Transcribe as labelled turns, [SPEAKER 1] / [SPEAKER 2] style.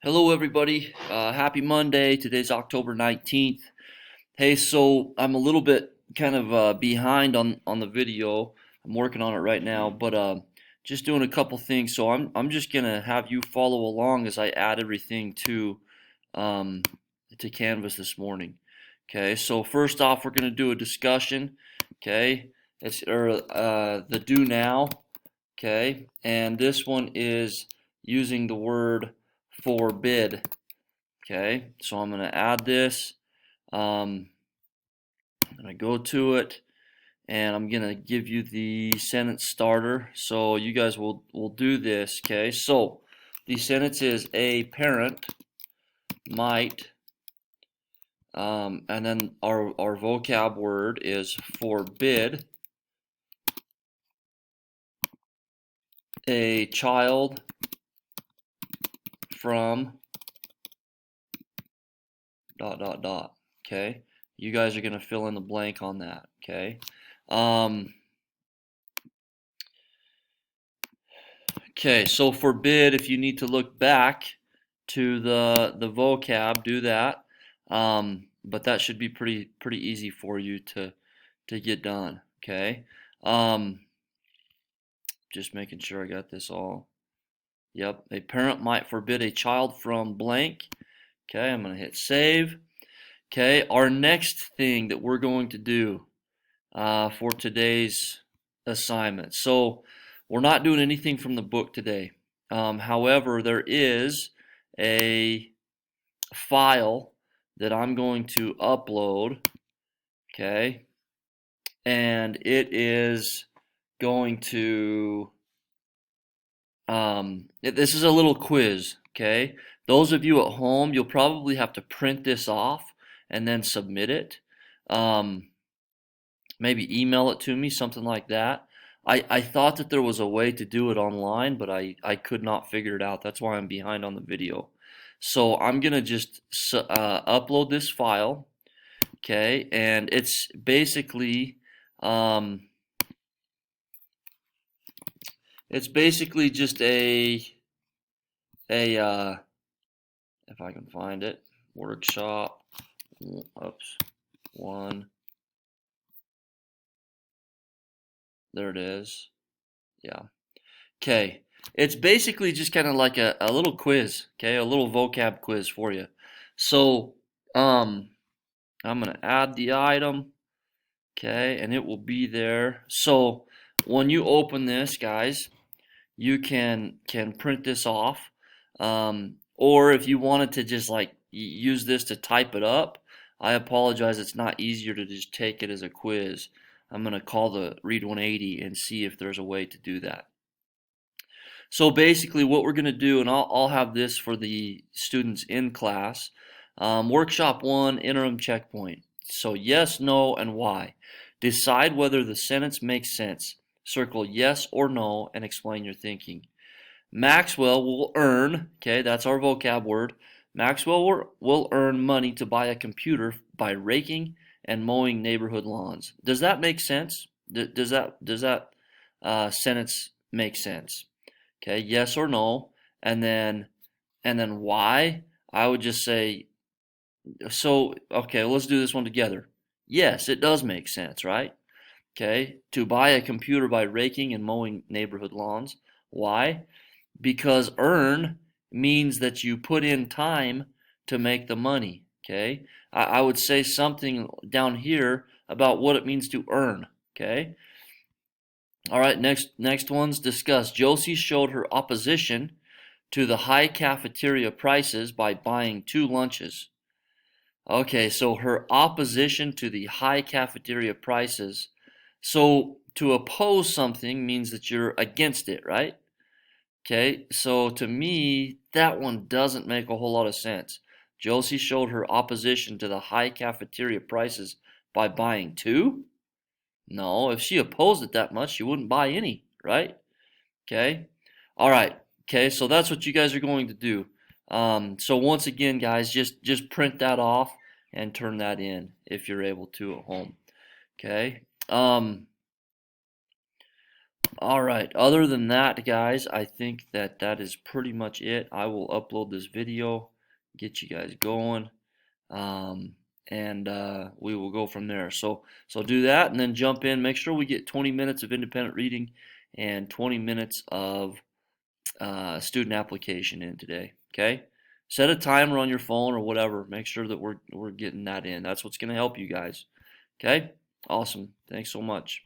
[SPEAKER 1] Hello, everybody. Happy Monday. Today's October 19th. Hey, so I'm a little bit kind of behind on the video. I'm working on it right now, but just doing a couple things. So I'm just gonna have you follow along as I add everything um, to Canvas this morning. Okay. So first off, we're gonna do a discussion. Okay. It's the do now. Okay, and this one is using the word forbid. Okay, so I'm going to add this. I'm going to go to it, and I'm going to give you the sentence starter. So you guys will do this. Okay, so the sentence is a parent might, and then our vocab word is forbid a child from dot dot dot. Okay, you guys are gonna fill in the blank on that. Okay. Um, okay. So forbid. If you need to look back to the vocab, do that. But that should be pretty easy for you to get done. Okay. Um, just making sure I got this all. Yep. A parent might forbid a child from blank. Okay. I'm gonna hit save. Okay. Our next thing that we're going to do for today's assignment. So we're not doing anything from the book today. However, there is a file that I'm going to upload, okay, and it is going to, this is a little quiz, okay. Those of you at home, you'll probably have to print this off and then submit it. Um, Maybe email it to me, something like that. I thought that there was a way to do it online, but I could not figure it out. That's why I'm behind on the video. So I'm gonna just upload this file, okay? And um, it's basically just a if I can find it, workshop. Oops, one. There it is. Yeah. Okay, it's basically just kind of like a little quiz, okay, a little vocab quiz for you. So, um, I'm gonna add the item, okay, and it will be there. So, when you open this, guys, you can print this off, or if you wanted to just like use this to type it up, I apologize, it's not easier to just take it as a quiz. I'm gonna call the Read 180 and see if there's a way to do that. So basically what we're going to do, and I'll have this for the students in class, workshop 1, interim checkpoint. So yes, no, and why. Decide whether the sentence makes sense. Circle yes or no and explain your thinking. Maxwell will earn, okay, that's our vocab word. Maxwell will earn money to buy a computer by raking and mowing neighborhood lawns. Does that make sense? Does that sentence make sense? Okay, yes or no, and then why? I would just say, so okay, let's do this one together. Yes, it does make sense, right? Okay, to buy a computer by raking and mowing neighborhood lawns. Why? Because earn means that you put in time to make the money. Okay, I would say something down here about what it means to earn. Okay. All right, next one's discuss. Josie showed her opposition to the high cafeteria prices by buying 2 lunches. Okay, so her opposition to the high cafeteria prices. So to oppose something means that you're against it, right? Okay, so to me, that one doesn't make a whole lot of sense. Josie showed her opposition to the high cafeteria prices by buying 2? No, if she opposed it that much, she wouldn't buy any, right? Okay. All right. Okay. So that's what you guys are going to do. So once again, guys, just print that off and turn that in if you're able to at home. Okay. All right. Other than that, guys, I think that that is pretty much it. I will upload this video, get you guys going, um, and we will go from there. So do that, and then jump in. Make sure we get 20 minutes of independent reading and 20 minutes of student application in today. Okay. Set a timer on your phone or whatever. Make sure that we're getting that in. That's what's going to help you guys. Okay. Awesome. Thanks so much.